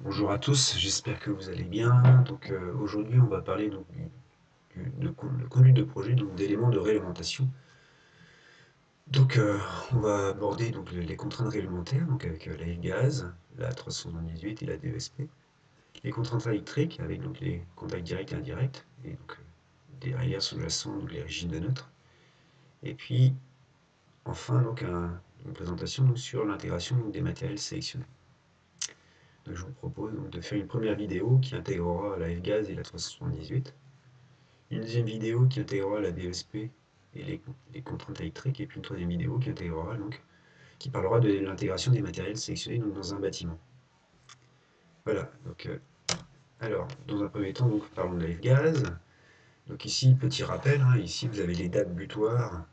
Bonjour à tous, j'espère que vous allez bien. Aujourd'hui on va parler de conduite de projet, donc d'éléments de réglementation. On va aborder les contraintes réglementaires, donc avec la F-Gaz, la 378 et la DESP. Les contraintes électriques avec donc les contacts directs et indirects, et derrière sous-jacent donc les régimes de neutres. Et puis enfin une présentation sur l'intégration des matériels sélectionnés. Donc, je vous propose donc, de faire une première vidéo qui intégrera la F-Gaz et la 378. Une deuxième vidéo qui intégrera la DESP et les contraintes électriques, et puis une troisième vidéo qui parlera de l'intégration des matériels sélectionnés dans un bâtiment. Voilà, alors, dans un premier temps, parlons de la F-Gaz. Donc ici, petit rappel, ici vous avez les dates butoirs,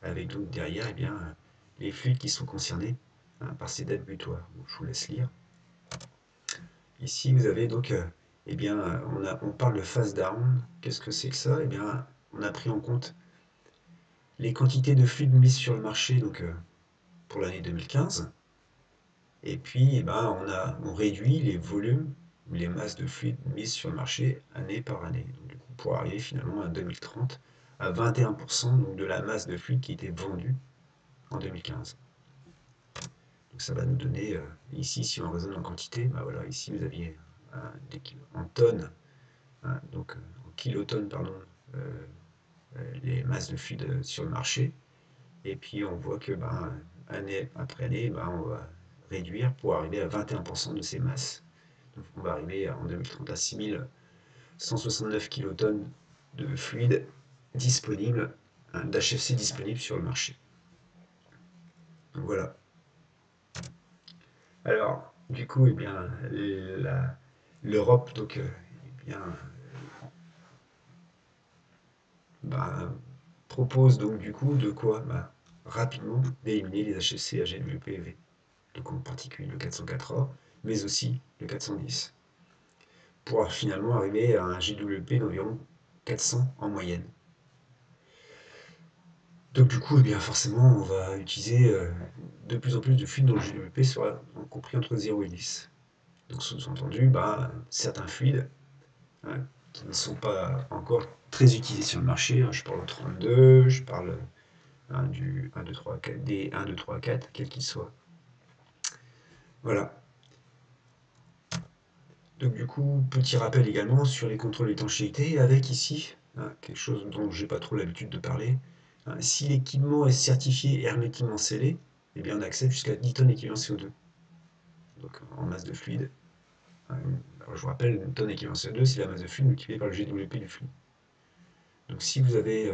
avec donc derrière les fluides qui sont concernés par ces dates butoirs. Donc, je vous laisse lire. Ici, vous avez on parle de phase down. Qu'est-ce que c'est que ça? On a pris en compte les quantités de fluides mises sur le marché pour l'année 2015. Et puis, on réduit les volumes, les masses de fluides mises sur le marché année par année. Donc, du coup, pour arriver finalement à 2030 à 21% de la masse de fluide qui était vendue en 2015. Donc ça va nous donner, ici, si on raisonne en quantité, voilà, ici vous aviez en tonnes, en kilotonnes, pardon, euh, les masses de fluide sur le marché. Et puis on voit que année après année, on va réduire pour arriver à 21% de ces masses. Donc on va arriver en 2030 à 6169 kilotonnes de fluide disponibles, d'HFC disponibles sur le marché. Donc voilà. Alors, du coup, l'Europe bah, propose donc du coup de quoi rapidement d'éliminer les HFC, HWP et V. Donc en particulier le 404A, mais aussi le 410, pour finalement arriver à un GWP d'environ 400 en moyenne. Donc du coup, forcément, on va utiliser de plus en plus de fluides dont le GWP sera compris entre 0 et 10. Donc sous-entendu, certains fluides qui ne sont pas encore très utilisés sur le marché, je parle au 32, je parle du 1, 2, 3, 4, des 1, 2, 3, 4, quel qu'il soit. Voilà. Donc du coup, petit rappel également sur les contrôles d'étanchéité, avec ici, quelque chose dont j'ai pas trop l'habitude de parler. Si l'équipement est certifié hermétiquement scellé, on accepte jusqu'à 10 tonnes équivalent CO2. Donc en masse de fluide. Alors je vous rappelle, une tonne équivalent CO2, c'est la masse de fluide multipliée par le GWP du fluide. Donc si vous avez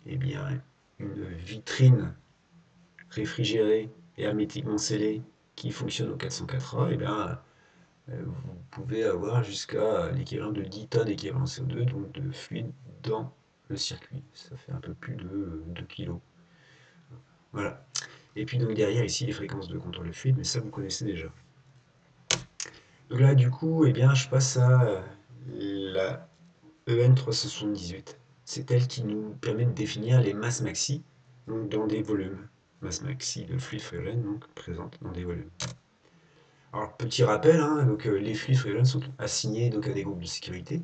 une vitrine réfrigérée et hermétiquement scellée qui fonctionne au 404A, vous pouvez avoir jusqu'à l'équivalent de 10 tonnes équivalent CO2 donc de fluide dans le circuit. Ça fait un peu plus de 2 kg. Voilà. Et puis donc derrière ici les fréquences de contrôle de fluide, mais ça vous connaissez déjà. Donc là du coup, je passe à la EN 378. C'est elle qui nous permet de définir les masses maxi donc dans des volumes. Masse maxi de fluide frigorigène donc présente dans des volumes. Alors petit rappel, les fluides frigorigènes sont assignés à des groupes de sécurité.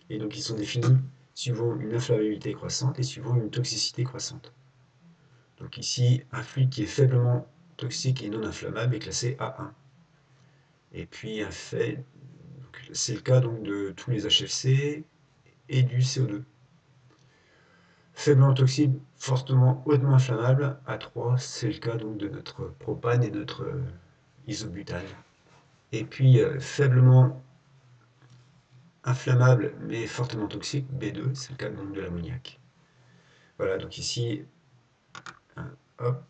Et donc ils sont définis suivant une inflammabilité croissante et suivant une toxicité croissante. Donc ici, un fluide qui est faiblement toxique et non inflammable est classé A1. Et puis c'est le cas donc de tous les HFC et du CO2. Faiblement toxique, fortement hautement inflammable, A3, c'est le cas donc de notre propane et notre isobutane. Et puis faiblement inflammable mais fortement toxique, B2, c'est le cas donc de l'ammoniac. Voilà, donc ici, hop,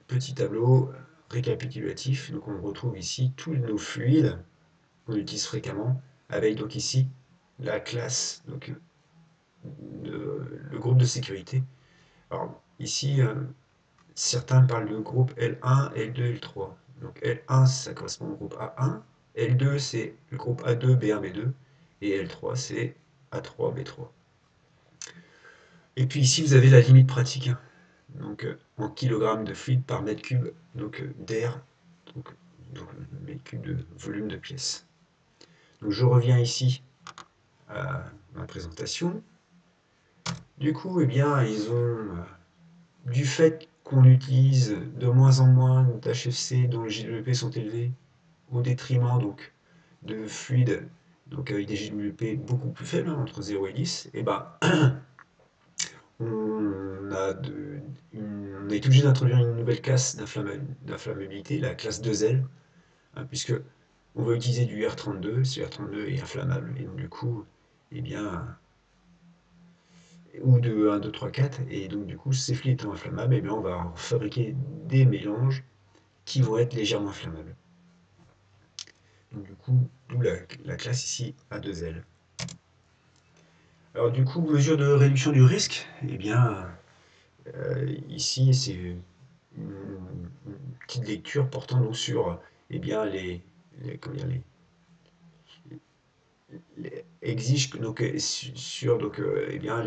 petit tableau récapitulatif. Donc on retrouve ici tous nos fluides qu'on utilise fréquemment, avec donc ici la classe, le groupe de sécurité. Alors ici, certains parlent de groupe L1, L2, L3. Donc L1, ça correspond au groupe A1, L2, c'est le groupe A2, B1, B2, et L3, c'est A3, B3. Et puis ici, vous avez la limite pratique, en kilogrammes de fluide par mètre cube d'air donc mes cubes de volume de pièces. Donc je reviens ici à ma présentation. Du coup, eh bien, ils ont, du fait qu'on utilise de moins en moins d'HFC dont les GWP sont élevés, au détriment donc de fluides donc avec des GWP beaucoup plus faibles, hein, entre 0 et 10, et ben on a été obligé d'introduire une nouvelle classe d'inflammabilité, la classe 2L, hein, puisque on va utiliser du R32, ce R32 est inflammable, et donc du coup, eh bien, ou de 1, 2, 3, 4, et donc du coup, ces fluides étant inflammables, eh bien, on va fabriquer des mélanges qui vont être légèrement inflammables. Donc du coup, d'où la classe ici A2L. Alors du coup, mesure de réduction du risque, eh bien, ici, c'est une petite lecture portant donc sur eh bien, comment dire, exige donc, sur donc, eh bien,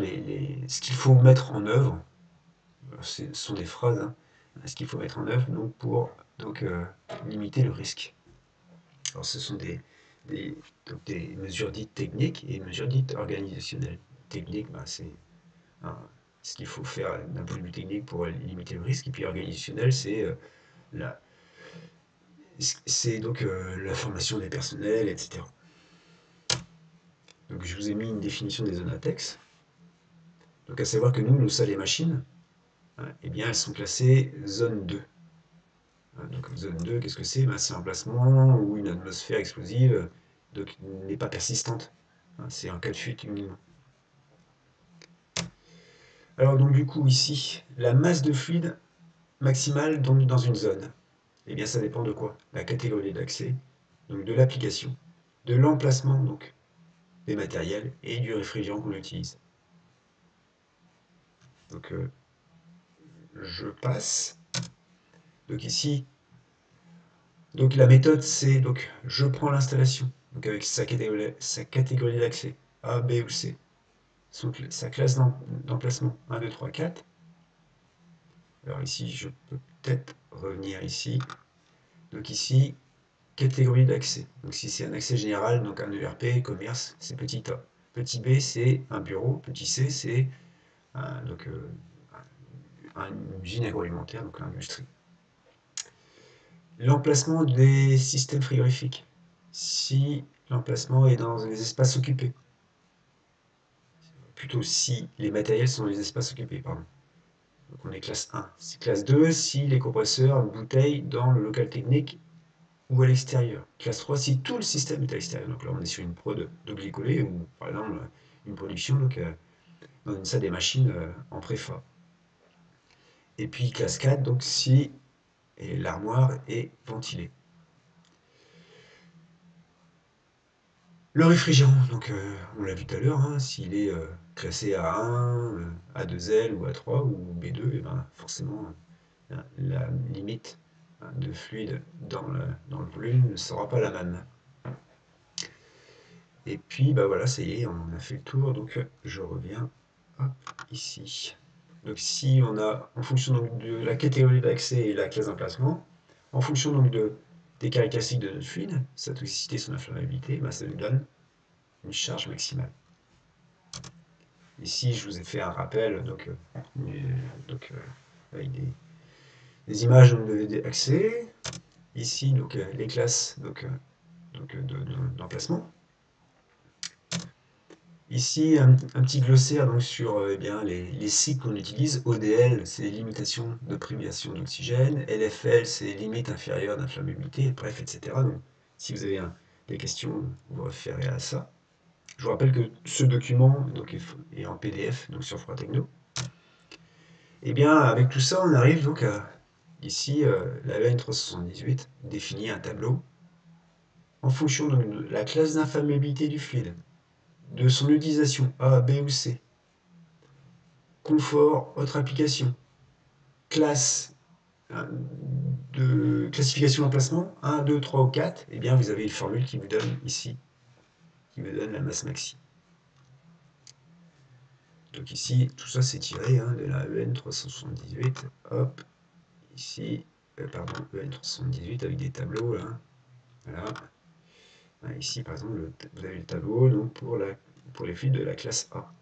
ce qu'il faut mettre en œuvre. Ce sont des phrases, hein, ce qu'il faut mettre en œuvre donc, pour donc, limiter le risque. Alors ce sont donc des mesures dites techniques et mesures dites organisationnelles. Technique, ben, c'est ce qu'il faut faire d'un point de vue technique pour limiter le risque, et puis organisationnel, la, c'est donc la formation des personnels, etc. Donc je vous ai mis une définition des zones ATEX. Donc à savoir que nous, nos salles et machines, hein, eh bien, elles sont classées zone 2. Donc zone 2, qu'est-ce que c'est? Ben, c'est un emplacement où une atmosphère explosive n'est pas persistante. Hein, c'est un cas de fuite uniquement. Alors donc du coup ici, la masse de fluide maximale donc, dans une zone, eh bien ça dépend de quoi? La catégorie d'accès, donc de l'application, de l'emplacement donc des matériels et du réfrigérant qu'on utilise. Donc je passe. Donc ici, donc la méthode c'est donc je prends l'installation, donc avec sa catégorie d'accès, A, B ou C, sa classe d'emplacement 1, 2, 3, 4. Alors ici, je peux peut-être revenir ici. Donc ici, catégorie d'accès. Donc si c'est un accès général, donc un ERP, commerce, c'est petit A. Petit B, c'est un bureau. Petit C, c'est donc, une usine agroalimentaire, donc l'industrie. L'emplacement des systèmes frigorifiques. Si l'emplacement est dans les espaces occupés. Plutôt si les matériels sont dans les espaces occupés, pardon. Donc on est classe 1. C'est classe 2 si les compresseurs, bouteilles dans le local technique ou à l'extérieur. Classe 3 si tout le système est à l'extérieur. Donc là on est sur une prod de glycolé ou par exemple une production donc, dans une salle des machines en préfa. Et puis classe 4 donc si l'armoire est ventilée. Le réfrigérant, donc on l'a vu tout à l'heure, hein, s'il est classé A1, A2L ou A3 ou B2, et ben forcément la limite de fluide dans le volume ne sera pas la même. Et puis bah voilà, ça y est, on a fait le tour, donc je reviens hop, ici. Donc si on a, en fonction donc, de la catégorie d'accès et la classe d'emplacement, en fonction donc des caractéristiques de notre fluide, sa toxicité, son inflammabilité, bah, ça nous donne une charge maximale. Ici, je vous ai fait un rappel avec des images d'accès. Ici, donc, les classes d'emplacement. Ici, un petit glossaire donc, sur eh bien, les cycles qu'on utilise. ODL, c'est limitation de privation d'oxygène. LFL, c'est limite inférieure d'inflammabilité, bref, etc. Donc, si vous avez des questions, vous référez à ça. Je vous rappelle que ce document donc, est en PDF donc sur Froidtechno. Et bien, avec tout ça, on arrive donc à, ici, la EN 378 définit un tableau en fonction donc, de la classe d'inflammabilité du fluide, de son utilisation A, B ou C, confort, autre application, classe de classification d'emplacement, 1, 2, 3 ou 4, et bien vous avez une formule qui vous donne ici, qui vous donne la masse maxi. Donc ici, tout ça c'est tiré de la EN 378, hop, ici, pardon, EN378 avec des tableaux là. Voilà. Ici, par exemple, vous avez le tableau donc, pour les fluides de la classe A.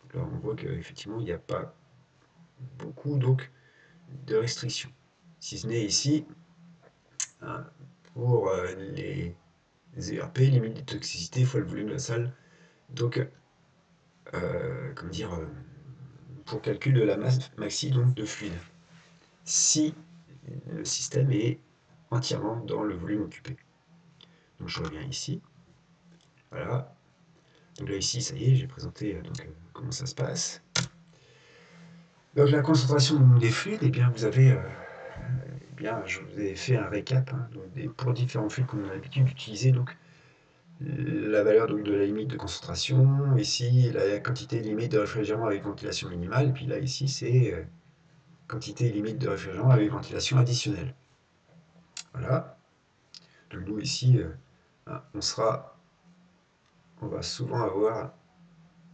Donc là, on voit qu'effectivement, il n'y a pas beaucoup donc, de restrictions. Si ce n'est ici, hein, pour les ERP, limite de toxicité fois le volume de la salle. Donc, comment dire, pour calcul de la masse maxi donc, de fluide. Si le système est entièrement dans le volume occupé. Donc je reviens ici. Voilà. Donc là ici, ça y est, j'ai présenté comment ça se passe. Donc la concentration des fluides, eh bien vous avez, eh bien, je vous ai fait un récap hein, donc pour différents fluides qu'on a l'habitude d'utiliser. Donc la valeur donc, de la limite de concentration, ici la quantité limite de réfrigérant avec ventilation minimale, et puis là ici c'est quantité limite de réfrigérant avec ventilation additionnelle. Voilà. Donc nous ici, on va souvent avoir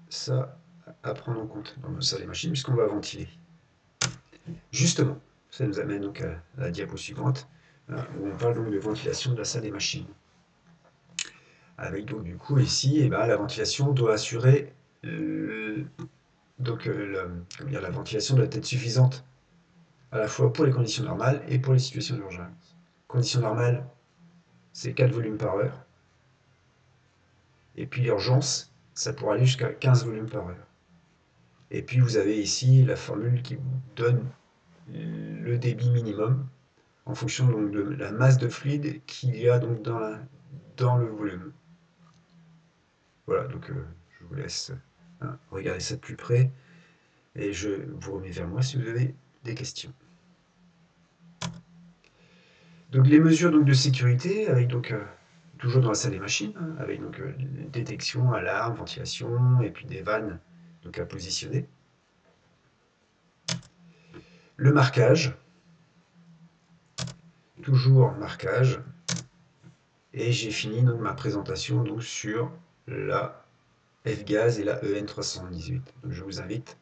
ça à prendre en compte dans nos salles et machines puisqu'on va ventiler. Justement, ça nous amène donc à la diapo suivante où on parle donc de ventilation de la salle des machines. Avec donc du coup ici, eh ben, la ventilation doit assurer la ventilation doit être suffisante à la fois pour les conditions normales et pour les situations d'urgence. Conditions normales, c'est 4 volumes par heure. Et puis l'urgence, ça pourra aller jusqu'à 15 volumes par heure. Et puis vous avez ici la formule qui vous donne le débit minimum en fonction donc, de la masse de fluide qu'il y a donc dans le volume. Voilà, donc je vous laisse regarder ça de plus près et je vous remets vers moi si vous avez des questions. Donc les mesures donc, de sécurité, avec donc toujours dans la salle des machines, hein, avec donc détection, alarme, ventilation, et puis des vannes donc, à positionner. Le marquage, toujours marquage, et j'ai fini donc, ma présentation donc, sur la F-gaz et la EN378. Donc, je vous invite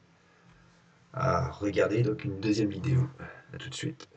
à regarder donc, une deuxième vidéo. A tout de suite.